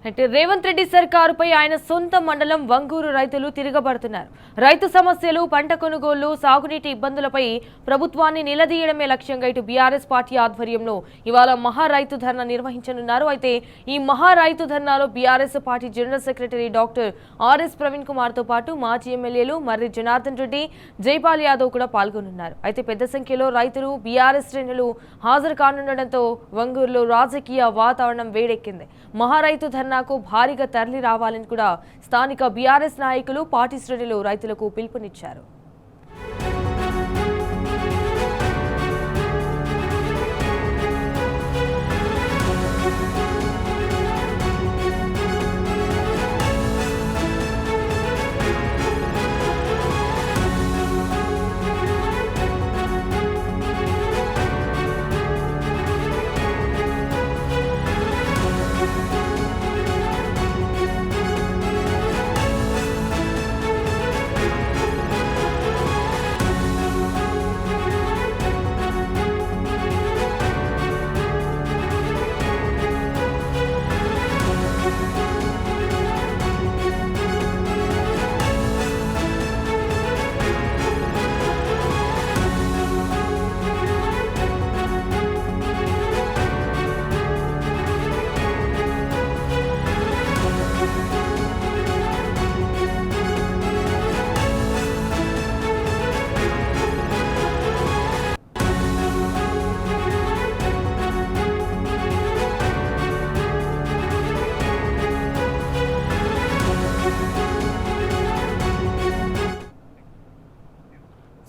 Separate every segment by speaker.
Speaker 1: అంటే రేవంత్ రెడ్డి సర్కారుపై ఆయన సొంత మండలం వంగూరు రైతులు తిరగబడుతున్నారు. రైతు సమస్యలు, పంట కొనుగోళ్లు, సాగునీటి ఇబ్బందులపై ప్రభుత్వాన్ని నిలదీయడమే లక్ష్యంగా ఇటు బీఆర్ఎస్ పార్టీ ఆధ్వర్యంలో ఇవాళ మహా రైతు ధర్నా నిర్వహించనున్నారు. అయితే ఈ మహా రైతు ధర్నాలో BRS party general secretary doctor RS Praveen Kumar తో పాటు మాజీ ఎమ్మెల్యేలు మర్రి జనార్దన్ రెడ్డి, జైపాల్ యాదవ్ కూడా పాల్గొనున్నారు. అయితే పెద్ద సంఖ్యలో రైతులు, బీఆర్ఎస్ శ్రేణులు హాజరు కానుండటంతో వంగూరులో రాజకీయ వాతావరణం వేడెక్కింది. మహా రైతు ధర్నాకు భారీగా తరలి రావాలని కూడా స్థానిక బీఆర్ఎస్ నాయకులు, పార్టీ శ్రేణులు రైతులకు పిలుపునిచ్చారు.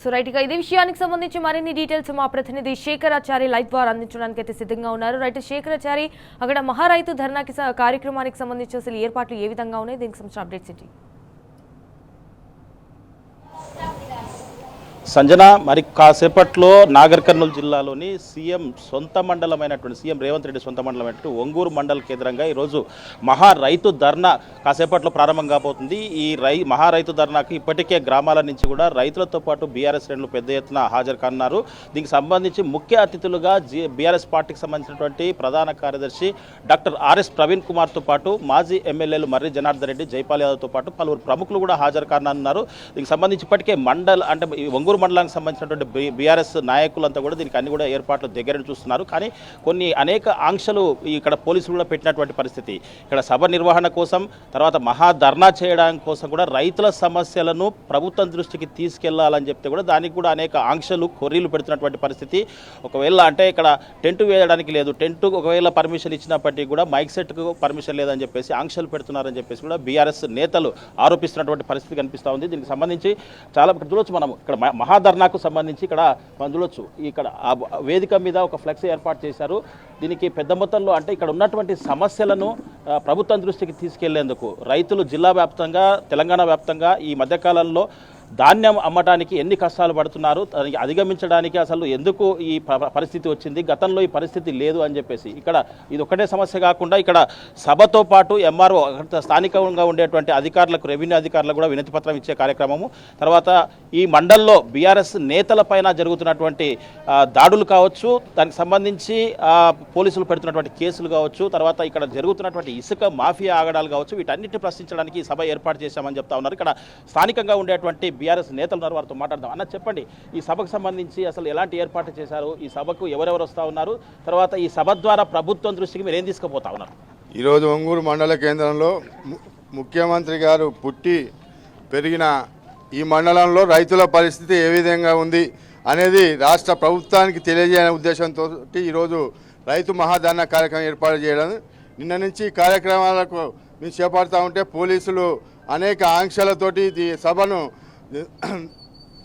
Speaker 1: సో రైట్ గా ఇదే విషయానికి సంబంధించి మరిన్ని డీటెయిల్స్ మా ప్రతినిధి శేఖరాచారి లైవ్ ద్వారా అందించడానికి అయితే సిద్ధంగా ఉన్నారు. రైట్ శేఖరాచారి, అక్కడ మహా రైతు ధర్నాకి కార్యక్రమానికి సంబంధించి అసలు ఏర్పాట్లు ఏ విధంగా ఉన్నాయి, దీనికి సంబంధించిన అప్డేట్స్ ఏంటి?
Speaker 2: సంజన, మరి కాసేపట్లో నాగర్ కర్నూలు జిల్లాలోని సీఎం సొంత మండలమైనటువంటి సీఎం రేవంత్ రెడ్డి సొంత మండలమైనటువంటి ఒంగూరు మండల కేంద్రంగా ఈరోజు మహా రైతు ధర్నా కాసేపట్లో ప్రారంభం కాబోతుంది. ఈ మహా రైతు ధర్నాకు ఇప్పటికే గ్రామాల నుంచి కూడా రైతులతో పాటు బీఆర్ఎస్ శ్రేణులు పెద్ద ఎత్తున హాజరు కానున్నారు. దీనికి సంబంధించి ముఖ్య అతిథులుగా బీఆర్ఎస్ పార్టీకి సంబంధించినటువంటి ప్రధాన కార్యదర్శి డాక్టర్ ఆర్ఎస్ ప్రవీణ్ కుమార్తో పాటు మాజీ ఎమ్మెల్యేలు మర్రి జనార్దన్ రెడ్డి, జైపాల్ యాదవ్తో పాటు పలువురు ప్రముఖులు కూడా హాజరు కానున్నారు. దీనికి సంబంధించి ఇప్పటికే ఒంగూరు మండలానికి సంబంధించినటువంటి బీఆర్ఎస్ నాయకులంతా కూడా దీనికి అన్ని కూడా ఏర్పాట్లు దగ్గర చూస్తున్నారు. కానీ కొన్ని అనేక ఆంక్షలు ఇక్కడ పోలీసులు కూడా పెట్టినటువంటి పరిస్థితి. ఇక్కడ సభ నిర్వహణ కోసం, తర్వాత మహా ధర్నా చేయడానికి కోసం కూడా రైతుల సమస్యలను ప్రభుత్వం దృష్టికి తీసుకెళ్లాలని చెప్తే కూడా దానికి కూడా అనేక ఆంక్షలు, కొర్రీలు పెడుతున్నటువంటి పరిస్థితి. ఒకవేళ అంటే ఇక్కడ టెంట్ వేయడానికి లేదు, టెంట్ ఒకవేళ పర్మిషన్ ఇచ్చినప్పటికీ కూడా మైక్ సెట్కు పర్మిషన్ లేదని చెప్పేసి ఆంక్షలు పెడుతున్నారని చెప్పేసి కూడా బీఆర్ఎస్ నేతలు ఆరోపిస్తున్నటువంటి పరిస్థితి కనిపిస్తూ ఉంది. దీనికి సంబంధించి చాలా చూడొచ్చు మనం ఇక్కడ మహాధర్నాకు సంబంధించి ఇక్కడ మనం చూడొచ్చు. ఇక్కడ వేదిక మీద ఒక ఫ్లెక్స్ ఏర్పాటు చేశారు. దీనికి పెద్ద మొత్తంలో అంటే ఇక్కడ ఉన్నటువంటి సమస్యలను ప్రభుత్వం దృష్టికి తీసుకెళ్లేందుకు రైతులు జిల్లా వ్యాప్తంగా, తెలంగాణ వ్యాప్తంగా ఈ మధ్యకాలంలో ధాన్యం అమ్మటానికి ఎన్ని కష్టాలు పడుతున్నారు, దానికి అధిగమించడానికి అసలు ఎందుకు ఈ పరిస్థితి వచ్చింది, గతంలో ఈ పరిస్థితి లేదు అని చెప్పేసి ఇక్కడ ఇది ఒక్కటే సమస్య కాకుండా ఇక్కడ సభతో పాటు ఎంఆర్ఓ స్థానికంగా ఉండేటువంటి అధికారులకు, రెవెన్యూ అధికారులకు కూడా వినతి పత్రం ఇచ్చే కార్యక్రమము, తర్వాత ఈ మండల్లో బీఆర్ఎస్ నేతలపైన జరుగుతున్నటువంటి దాడులు కావచ్చు, దానికి సంబంధించి పోలీసులు పెడుతున్నటువంటి కేసులు కావచ్చు, తర్వాత ఇక్కడ జరుగుతున్నటువంటి ఇసుక మాఫియా ఆగడాలు కావచ్చు, వీటన్నిటిని ప్రశ్నించడానికి ఈ సభ ఏర్పాటు చేశామని చెప్తా ఉన్నారు. ఇక్కడ స్థానికంగా ఉండేటువంటి బీఆర్ఎస్ నేతలు ఉన్నారు, వారితో మాట్లాడదాం. అన్న, చెప్పండి, ఈ సభకు సంబంధించి అసలు ఎలాంటి ఏర్పాట్లు చేశారు, ఈ సభకు ఎవరెవరు వస్తూ ఉన్నారు, తర్వాత ఈ సభ ద్వారా ప్రభుత్వం దృష్టికి మీరు ఏం తీసుకుపోతా ఉన్నారు?
Speaker 3: ఈరోజు ఒంగూరు మండల కేంద్రంలో ముఖ్యమంత్రి గారు పుట్టి పెరిగిన ఈ మండలంలో రైతుల పరిస్థితి ఏ విధంగా ఉంది అనేది రాష్ట్ర ప్రభుత్వానికి తెలియజేయనే ఉద్దేశంతో ఈరోజు రైతు మహాధర్నా కార్యక్రమం ఏర్పాటు చేయడం. నిన్న నుంచి కార్యక్రమాలకు మేము చేపడుతూ ఉంటే పోలీసులు అనేక ఆంక్షలతోటి ఈ సభను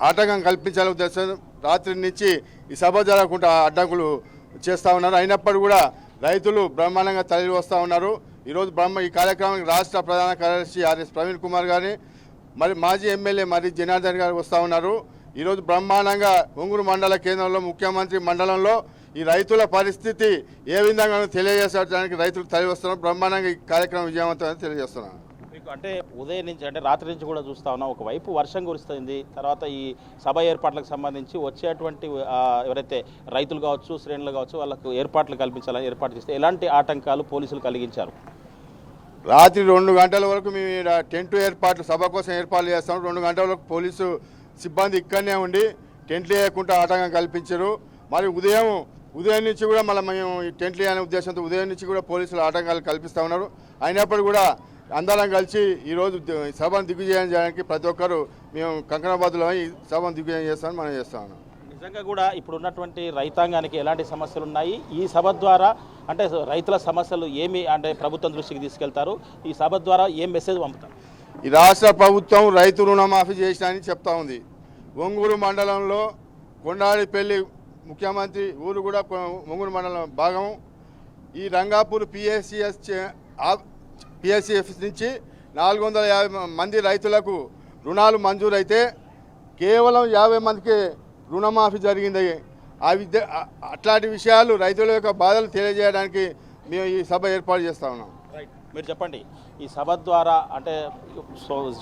Speaker 3: ఆటంకం కల్పించాలనే ఉద్దేశం రాత్రి నుంచి ఈ సభ జరగకుండా అడ్డంకులు చేస్తూ ఉన్నారు. అయినప్పటికీ కూడా రైతులు బ్రహ్మాండంగా తరలి వస్తూ ఉన్నారు. ఈరోజు ఈ కార్యక్రమానికి రాష్ట్ర ప్రధాన కార్యదర్శి ఆర్ఎస్ ప్రవీణ్ కుమార్ గారిని, మరి మాజీ ఎమ్మెల్యే మర్రి జనార్దన్ గారు వస్తూ ఉన్నారు. ఈరోజు బ్రహ్మాండంగా ఒంగూరు మండల కేంద్రంలో ముఖ్యమంత్రి మండలంలో ఈ రైతుల పరిస్థితి ఏ విధంగా తెలియజేసడానికి రైతులు తరలి వస్తున్నారు. బ్రహ్మాండంగా ఈ కార్యక్రమం విజయవంతమని తెలియజేస్తున్నాను.
Speaker 2: అంటే ఉదయం నుంచి అంటే రాత్రి నుంచి కూడా చూస్తా ఉన్నాం, ఒకవైపు వర్షం కురుస్తుంది, తర్వాత ఈ సభ ఏర్పాట్లకు సంబంధించి వచ్చేటువంటి ఎవరైతే రైతులు కావచ్చు, శ్రేణులు కావచ్చు, వాళ్ళకు ఏర్పాట్లు కల్పించాలని ఏర్పాటు చేస్తే ఎలాంటి ఆటంకాలు పోలీసులు కలిగించారు?
Speaker 3: రాత్రి 2 గంటల వరకు మేము ఈడ టెంట్ ఏర్పాట్లు సభ కోసం ఏర్పాట్లు చేస్తాం. 2 గంటల వరకు పోలీసు సిబ్బంది ఇక్కడనే ఉండి టెంట్లు వేయకుండా ఆటంకం కల్పించారు. మరి ఉదయం నుంచి కూడా మళ్ళీ మేము ఈ టెంట్లు అనే ఉద్దేశంతో ఉదయం నుంచి కూడా పోలీసులు ఆటంకాలు కల్పిస్తూ ఉన్నారు. అయినప్పుడు కూడా అందరం కలిసి ఈరోజు సభను దిగ్విజయం చేయడానికి ప్రతి ఒక్కరు మేము కంకణబద్దులో ఈ సభను దిగ్విజయం చేస్తామని మనం చేస్తా ఉన్నాం.
Speaker 2: నిజంగా కూడా ఇప్పుడు ఉన్నటువంటి రైతాంగానికి ఎలాంటి సమస్యలు ఉన్నాయి, ఈ సభ ద్వారా అంటే రైతుల సమస్యలు ఏమి అంటే ప్రభుత్వం దృష్టికి తీసుకెళ్తారు, ఈ సభ ద్వారా ఏం మెసేజ్ పంపుతారు?
Speaker 3: ఈ రాష్ట్ర ప్రభుత్వం రైతు రుణమాఫీ చేసినని చెప్తా ఉంది. ఒంగూరు మండలంలో కొండాడిపల్లి ముఖ్యమంత్రి ఊరు కూడా ఒంగూరు మండలం భాగం. ఈ రంగాపూర్ పిఎస్సిఎఫ్ నుంచి 450 మంది రైతులకు రుణాలు మంజూరైతే కేవలం 50 మందికి రుణమాఫీ జరిగింది. అట్లాంటి విషయాలు రైతుల యొక్క బాధలు తెలియజేయడానికి మేము ఈ సభ ఏర్పాటు చేస్తూ ఉన్నాం.
Speaker 2: మీరు చెప్పండి, ఈ సభ ద్వారా అంటే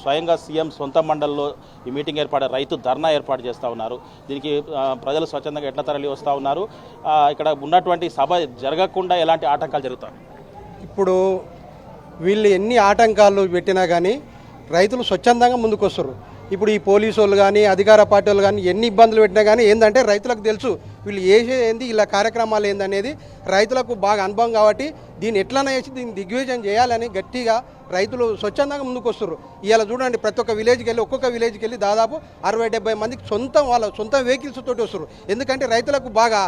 Speaker 2: స్వయంగా సీఎం సొంత మండలంలో ఈ మీటింగ్ రైతు ధర్నా ఏర్పాటు చేస్తూ ఉన్నారు. దీనికి ప్రజలు స్వచ్ఛందంగా ఎట్లా తరలి వస్తూ ఉన్నారు, ఇక్కడ ఉన్నటువంటి సభ జరగకుండా ఎలాంటి ఆటంకాలు జరుగుతాయి?
Speaker 4: ఇప్పుడు వీళ్ళు ఎన్ని ఆటంకాలు పెట్టినా కానీ రైతులు స్వచ్ఛందంగా ముందుకు వస్తారు. ఇప్పుడు ఈ పోలీసు వాళ్ళు కానీ అధికార పార్టీ వాళ్ళు కానీ ఎన్ని ఇబ్బందులు పెట్టినా కానీ ఏంటంటే రైతులకు తెలుసు వీళ్ళు ఏంది ఇలా కార్యక్రమాలు ఏందనేది రైతులకు బాగా అనుభవం కాబట్టి దీన్ని ఎట్లనే చేసి దీన్ని దిగ్విజయం చేయాలని గట్టిగా రైతులు స్వచ్ఛందంగా ముందుకు వస్తారు. ఇవాళ చూడండి, ప్రతి ఒక్క విలేజ్కి వెళ్ళి ఒక్కొక్క విలేజ్కి వెళ్ళి దాదాపు 60-70 మందికి వాళ్ళ సొంత వెహికల్స్ తోటి వస్తారు. ఎందుకంటే రైతులకు బాగా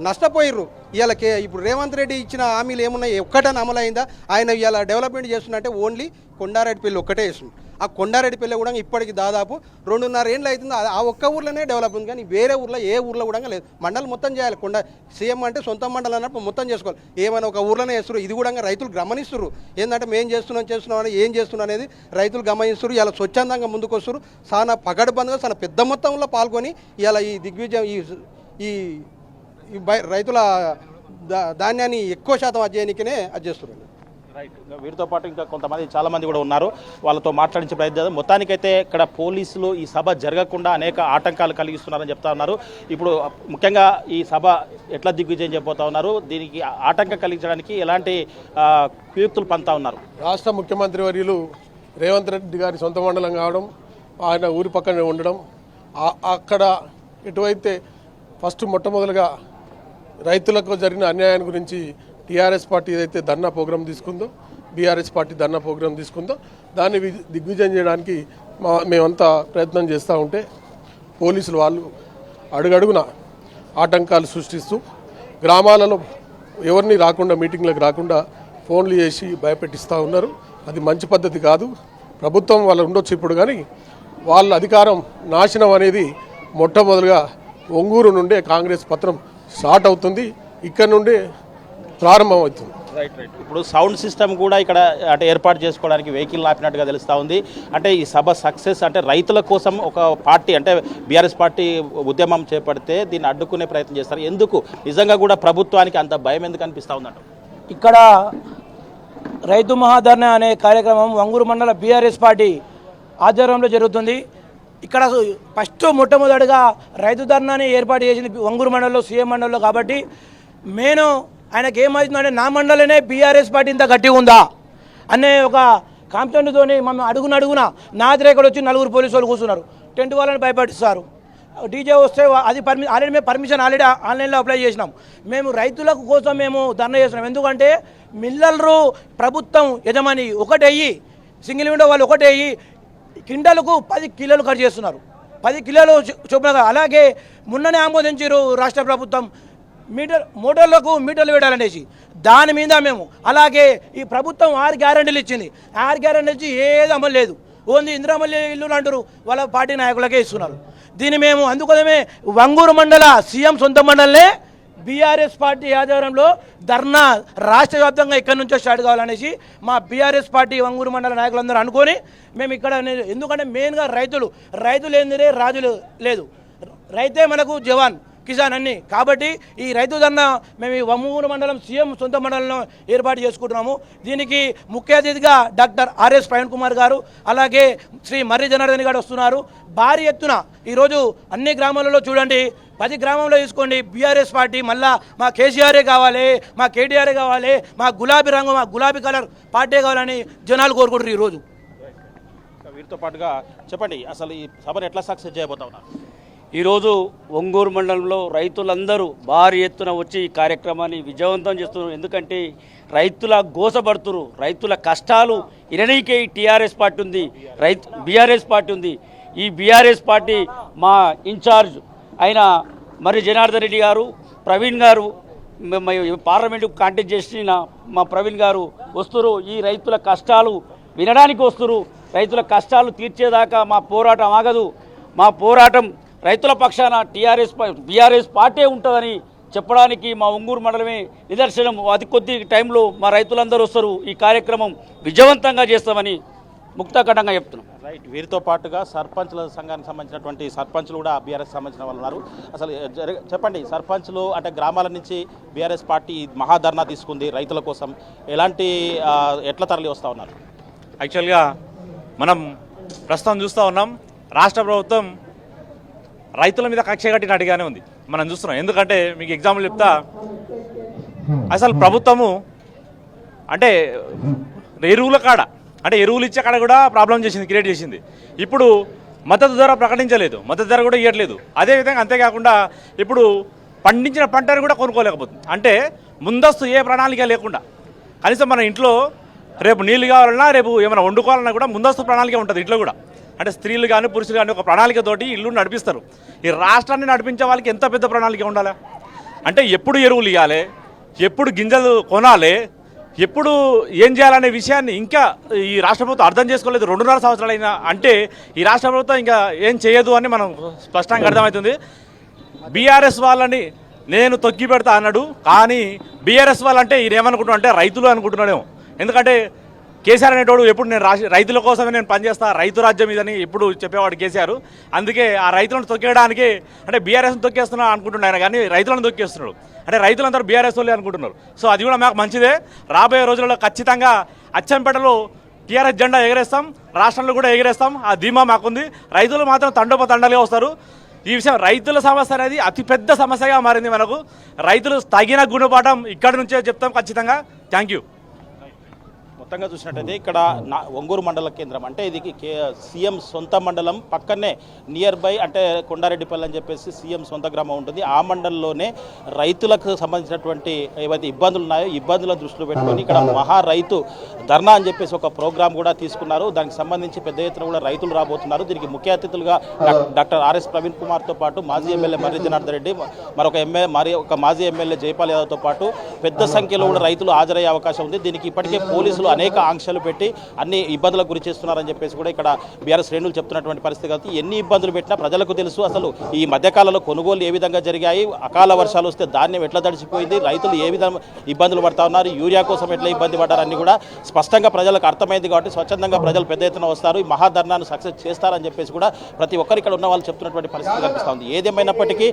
Speaker 4: నష్టపోయిర్రు. ఇవాళ ఇప్పుడు రేవంత్ రెడ్డి ఇచ్చిన హామీలు ఏమున్నాయి, ఒక్కటని అమలైందా? ఆయన ఇవాళ డెవలప్మెంట్ చేస్తున్నట్టే ఓన్లీ కొండారెడ్డిపల్లి ఒక్కటే చేస్తుంది. ఆ కొండారెడ్డిపల్లి కూడా ఇప్పటికి దాదాపు 2.5 ఏళ్ళు అవుతుంది. ఆ ఒక్క ఊర్లోనే డెవలప్ ఉంది, కానీ వేరే ఊర్లో ఏ ఊర్లో కూడా లేదు. మండలం మొత్తం చేయాలి. సీఎం అంటే సొంత మండలం అన్నప్పుడు మొత్తం చేసుకోవాలి. ఏమైనా ఒక ఊర్లోనే చేస్తారు. ఇది కూడా రైతులు గమనిస్తారు. ఏంటంటే మేము చేస్తున్నాం అని ఏం చేస్తున్నాం అనేది రైతులు గమనిస్తారు. ఇలా స్వచ్ఛందంగా ముందుకు వస్తారు. చాలా పగడబందుగా చాలా పెద్ద మొత్తంలో పాల్గొని ఇలా ఈ దిగ్విజయం ఈ రైతుల ధాన్యాన్ని ఎక్కువ శాతం అధ్యయనికనే అది చేస్తున్నారు.
Speaker 2: రైట్. వీరితో పాటు ఇంకా కొంతమంది చాలామంది కూడా ఉన్నారు, వాళ్ళతో మాట్లాడించే ప్రయత్నం చేద్దాం. మొత్తానికైతే ఇక్కడ పోలీసులు ఈ సభ జరగకుండా అనేక ఆటంకాలు కలిగిస్తున్నారని చెప్తా ఉన్నారు. ఇప్పుడు ముఖ్యంగా ఈ సభ ఎట్లా దిగ్విజయం చెప్పబోతా ఉన్నారు, దీనికి ఆటంకం కలిగించడానికి ఎలాంటి కుయుక్తులు పంతా ఉన్నారు?
Speaker 5: రాష్ట్ర ముఖ్యమంత్రి వర్యులు రేవంత్ రెడ్డి గారి సొంత మండలం కావడం, ఆయన ఊరి పక్కనే ఉండడం, అక్కడ ఎటువైతే మొట్టమొదలుగా రైతులకు జరిగిన అన్యాయం గురించి టీఆర్ఎస్ పార్టీ ఏదైతే ధర్నా ప్రోగ్రాం తీసుకుందో, బీఆర్ఎస్ పార్టీ ధర్నా ప్రోగ్రాం తీసుకుందో దాన్ని దిగ్విజయం చేయడానికి మేమంతా ప్రయత్నం చేస్తూ ఉంటే పోలీసులు వాళ్ళు అడుగడుగున ఆటంకాలు సృష్టిస్తూ గ్రామాలలో ఎవరిని రాకుండా, మీటింగ్లకు రాకుండా ఫోన్లు చేసి భయపెట్టిస్తూ ఉన్నారు. అది మంచి పద్ధతి కాదు. ప్రభుత్వం వాళ్ళు ఉండొచ్చు ఇప్పుడు, కానీ వాళ్ళ అధికారం నాశనం అనేది మొట్టమొదలుగా ఒంగూరు నుండే కాంగ్రెస్ పత్రం స్టార్ట్ అవుతుంది, ఇక్కడ నుండి ప్రారంభం అవుతుంది.
Speaker 2: రైట్. ఇప్పుడు సౌండ్ సిస్టమ్ కూడా ఇక్కడ అంటే ఏర్పాటు చేసుకోవడానికి వెహికల్ ఆపినట్టుగా తెలుస్తూ ఉంది. అంటే ఈ సభ సక్సెస్ అంటే రైతుల కోసం ఒక పార్టీ అంటే బీఆర్ఎస్ పార్టీ ఉద్యమం చేపడితే దీన్ని అడ్డుకునే ప్రయత్నం చేస్తారు. ఎందుకు నిజంగా కూడా ప్రభుత్వానికి అంత భయం ఎందుకు అనిపిస్తూ ఉందంట?
Speaker 6: ఇక్కడ రైతు మహాధర్నా అనే కార్యక్రమం ఒంగూరు మండల బీఆర్ఎస్ పార్టీ ఆధ్వర్యంలో జరుగుతుంది. ఇక్కడ మొట్టమొదటిగా రైతు ధర్నాని ఏర్పాటు చేసింది ఒంగూరు మండలంలో, సీఎం మండలంలో. కాబట్టి నేను ఆయనకి ఏమవుతుందంటే నా మండలనే బీఆర్ఎస్ పార్టీ ఇంత గట్టిగా ఉందా అనే ఒక కాన్ఫిడెంట్తోని మనం అడుగున నాదిరేకలు వచ్చి 4 పోలీసు వాళ్ళు కూర్చున్నారు. టెంట్ వాళ్ళని భయపడిస్తారు. డీజే వస్తే అది ఆల్రెడీ మేము పర్మిషన్ ఆన్లైన్లో అప్లై చేసినాం. మేము రైతుల కోసం మేము ధర్నా చేస్తున్నాం. ఎందుకంటే మిల్లర్లు ప్రభుత్వం యజమాని ఒకటయ్యి, సింగిల్ విండో వాళ్ళు ఒకటయ్యి కింటాలకు 10 కిలోలు కట్ చేస్తున్నారు. 10 కిలోలు చొప్పున. అలాగే మొన్ననే ఆమోదించారు రాష్ట్ర ప్రభుత్వం మోటార్లకు మీటర్లు పెట్టాలనేసి. దాని మీద మేము అలాగే ఈ ప్రభుత్వం 6 గ్యారెంటీలు ఇచ్చింది. 6 గ్యారెంటీలు ఇచ్చి ఏది అమలు లేదు. ఓన్లీ ఇందిరామల్లి ఇల్లు అంటారు, వాళ్ళ పార్టీ నాయకులకే ఇస్తున్నారు. దీన్ని మేము అందుకోసమే ఒంగూరు మండల సీఎం సొంత మండలనే బీఆర్ఎస్ పార్టీ ఆధ్వర్యంలో ధర్నా రాష్ట్ర వ్యాప్తంగా ఇక్కడి నుంచో స్టార్ట్ కావాలనేసి మా బీఆర్ఎస్ పార్టీ ఒంగూరు మండల నాయకులందరూ అనుకొని మేము ఇక్కడ, ఎందుకంటే మెయిన్గా రైతులు ఏందిరే రాజులు లేదు, రైతే మనకు జవాన్. కిసాన్ అన్ని. కాబట్టి ఈ రైతు ధర్నా మేము ఈ వమ్మూరు మండలం సీఎం సొంత మండలంలో ఏర్పాటు చేసుకుంటున్నాము. దీనికి ముఖ్య అతిథిగా డాక్టర్ ఆర్ఎస్ ప్రవీణ్ కుమార్ గారు, అలాగే శ్రీ మర్రి జనార్దన్ గారు వస్తున్నారు. భారీ ఎత్తున ఈరోజు అన్ని గ్రామాలలో చూడండి, 10 గ్రామంలో తీసుకోండి, బీఆర్ఎస్ పార్టీ మళ్ళా మా కేసీఆరే కావాలి, మా కేటీఆరే కావాలి, మా గులాబీ రంగు, మా గులాబీ కలర్ పార్టీ కావాలని జనాలు కోరుకుంటారు ఈరోజు.
Speaker 2: వీరితో పాటుగా చెప్పండి, అసలు ఈ సభను ఎట్లా సక్సెస్ చేయబోతా ఉన్నారు?
Speaker 7: ఈరోజు ఒంగూరు మండలంలో రైతులందరూ భారీ ఎత్తున వచ్చి ఈ కార్యక్రమాన్ని విజయవంతం చేస్తున్నారు. ఎందుకంటే రైతుల గోసపడుతున్నారు, రైతుల కష్టాలు ఇరనీకే ఈ టీఆర్ఎస్ పార్టీ ఉంది, బీఆర్ఎస్ పార్టీ ఉంది. ఈ బీఆర్ఎస్ పార్టీ మా ఇన్ఛార్జ్ అయిన మరి జనార్దన్ రెడ్డి గారు, ప్రవీణ్ గారు, పార్లమెంటుకు కాంటాక్ట్ చేసిన మా ప్రవీణ్ గారు వస్తున్నారు. ఈ రైతుల కష్టాలు వినడానికి వస్తున్నారు. రైతుల కష్టాలు తీర్చేదాకా మా పోరాటం ఆగదు. మా పోరాటం రైతుల పక్షాన బీఆర్ఎస్ పార్టీ ఉంటుందని చెప్పడానికి మా ఒంగూరు మండలమే నిదర్శనం. అతి కొద్ది టైంలో మా రైతులందరూ వస్తారు. ఈ కార్యక్రమం విజయవంతంగా చేస్తామని ముక్తకటంగా చెప్తున్నాం.
Speaker 2: రైట్. వీరితో పాటుగా సర్పంచ్ల సంఘానికి సంబంధించినటువంటి సర్పంచ్లు కూడా బీఆర్ఎస్ సంబంధించిన వాళ్ళు ఉన్నారు. అసలు చెప్పండి, సర్పంచ్లు అంటే గ్రామాల నుంచి బీఆర్ఎస్ పార్టీ మహాధర్నా తీసుకుంది రైతుల కోసం, ఎట్లా తరలి వస్తూ ఉన్నారు?
Speaker 8: యాక్చువల్గా మనం ప్రస్తుతం చూస్తూ ఉన్నాం, రాష్ట్ర ప్రభుత్వం రైతుల మీద కక్ష కట్టినట్టుగానే ఉంది మనం చూస్తున్నాం. ఎందుకంటే మీకు ఎగ్జాంపుల్ చెప్తా, అసలు ప్రభుత్వము అంటే ఎరువుల కాడ, అంటే ఎరువులు ఇచ్చే కాడ కూడా ప్రాబ్లం చేసింది, క్రియేట్ చేసింది. ఇప్పుడు మద్దతు ధర ప్రకటించలేదు, మద్దతు ధర కూడా ఇవ్వట్లేదు. అదేవిధంగా అంతేకాకుండా ఇప్పుడు పండించిన పంటను కూడా కొనుక్కోలేకపోతుంది. అంటే ముందస్తు ఏ ప్రణాళిక లేకుండా, కనీసం మన ఇంట్లో రేపు నీళ్ళు కావాలన్నా, రేపు ఏమైనా వండుకోవాలన్నా కూడా ముందస్తు ప్రణాళిక ఉంటుంది ఇంట్లో కూడా. అంటే స్త్రీలు కానీ పురుషులు కానీ ఒక ప్రణాళికతోటి ఇల్లు నడిపిస్తారు. ఈ రాష్ట్రాన్ని నడిపించే వాళ్ళకి ఎంత పెద్ద ప్రణాళిక ఉండాలి అంటే, ఎప్పుడు ఎరువులు ఇవ్వాలి, ఎప్పుడు గింజలు కొనాలి, ఎప్పుడు ఏం చేయాలనే విషయాన్ని ఇంకా ఈ రాష్ట్ర ప్రభుత్వం అర్థం చేసుకోలేదు. 2.5 సంవత్సరాలు అయినా అంటే ఈ రాష్ట్ర ప్రభుత్వం ఇంకా ఏం చేయదు అని మనం స్పష్టంగా అర్థమవుతుంది. బీఆర్ఎస్ వాళ్ళని నేను తొక్కి పెడతా అన్నాడు, కానీ బీఆర్ఎస్ వాళ్ళంటే ఈయన ఏమనుకుంటున్నా అంటే రైతులు అనుకుంటున్నాడేమో. ఎందుకంటే కేసీఆర్ అనేటోడు ఎప్పుడు నేను రైతుల కోసమే నేను పనిచేస్తా, రైతు రాజ్యం ఇదని ఎప్పుడు చెప్పేవాడు కేసీఆర్. అందుకే ఆ రైతులను తొక్కేయడానికి అంటే బీఆర్ఎస్ని తొక్కేస్తున్నా అనుకుంటున్నాను, కానీ రైతులను తొక్కేస్తున్నాడు. అంటే రైతులందరూ బీఆర్ఎస్ వాళ్ళే అనుకుంటున్నారు. సో అది కూడా మాకు మంచిదే. రాబోయే రోజుల్లో ఖచ్చితంగా అచ్చంపేటలో టీఆర్ఎస్ జెండా ఎగరేస్తాం, రాష్ట్రంలో కూడా ఎగరేస్తాం. ఆ ధీమా మాకుంది. రైతులు మాత్రం తండోపతండాలుగా వస్తారు. ఈ విషయం రైతుల సమస్య అనేది అతిపెద్ద సమస్యగా మారింది మనకు. రైతులు తగిన గుణపాఠం ఇక్కడి నుంచే చెప్తాం ఖచ్చితంగా. Thank you.
Speaker 2: మొత్తంగా చూసినట్టయితే ఇక్కడ ఒంగూరు మండల కేంద్రం, అంటే ఇది సీఎం సొంత మండలం పక్కనే నియర్ బై, అంటే కొండారెడ్డిపల్లి అని చెప్పేసి సీఎం సొంత గ్రామం ఉంటుంది. ఆ మండలంలోనే రైతులకు సంబంధించినటువంటి ఏవైతే ఇబ్బందులు ఉన్నాయో ఇబ్బందులను దృష్టిలో పెట్టుకొని ఇక్కడ మహా రైతు ధర్నా అని చెప్పేసి ఒక ప్రోగ్రాం కూడా తీసుకున్నారు. దానికి సంబంధించి పెద్ద ఎత్తున కూడా రైతులు రాబోతున్నారు. దీనికి ముఖ్య అతిథులుగా డాక్టర్ ఆర్ఎస్ ప్రవీణ్ కుమార్తో పాటు మాజీ ఎమ్మెల్యే మర్రి జనార్దన్ రెడ్డి, మరొక మాజీ ఎమ్మెల్యే జైపాల్ యాదవ్తో పాటు పెద్ద సంఖ్యలో కూడా రైతులు హాజరయ్యే అవకాశం ఉంది. దీనికి ఇప్పటికే పోలీసులు అనేక ఆంక్షలు పెట్టి అన్ని ఇబ్బందులకు గురి చేస్తున్నారని చెప్పేసి కూడా ఇక్కడ బీఆర్ఎస్ శ్రేణులు చెప్తున్నటువంటి పరిస్థితి. కాబట్టి ఎన్ని ఇబ్బందులు పెట్టినా ప్రజలకు తెలుసు. అసలు ఈ మధ్యకాలంలో కొనుగోలు ఏ విధంగా జరిగాయి, అకాల వర్షాలు వస్తే ధాన్యం ఎట్లా తడిచిపోయింది, రైతులు ఏ విధంగా ఇబ్బందులు పడతా ఉన్నారు, యూరియా కోసం ఎట్లా ఇబ్బంది పడ్డారని కూడా స్పష్టంగా ప్రజలకు అర్థమైంది. కాబట్టి స్వచ్ఛందంగా ప్రజలు పెద్ద ఎత్తున వస్తారు, ఈ మహాధర్నాను సక్సెస్ చేస్తారని చెప్పేసి కూడా ప్రతి ఒక్కరు ఇక్కడ ఉన్న వాళ్ళు చెప్తున్నటువంటి పరిస్థితి కనిపిస్తూ ఉంది. ఏదేమైనప్పటికీ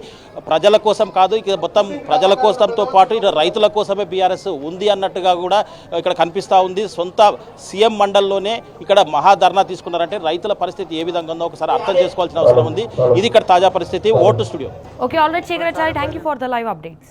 Speaker 2: ప్రజల కోసం కాదు, ఇక మొత్తం ప్రజల కోసంతో పాటు ఇటు రైతుల కోసమే బీఆర్ఎస్ ఉంది అన్నట్టుగా కూడా ఇక్కడ కనిపిస్తూ ఉంది. సొంత సీఎం మండలంలోనే ఇక్కడ మహాధర్నా తీసుకున్నారంటే రైతుల పరిస్థితి ఏ విధంగా ఉందో ఒకసారి అర్థం చేసుకోవాల్సిన అవసరం ఉంది. ఇది ఇక్కడ తాజా పరిస్థితి. Vote studio.
Speaker 1: Okay, already thank you for the live updates.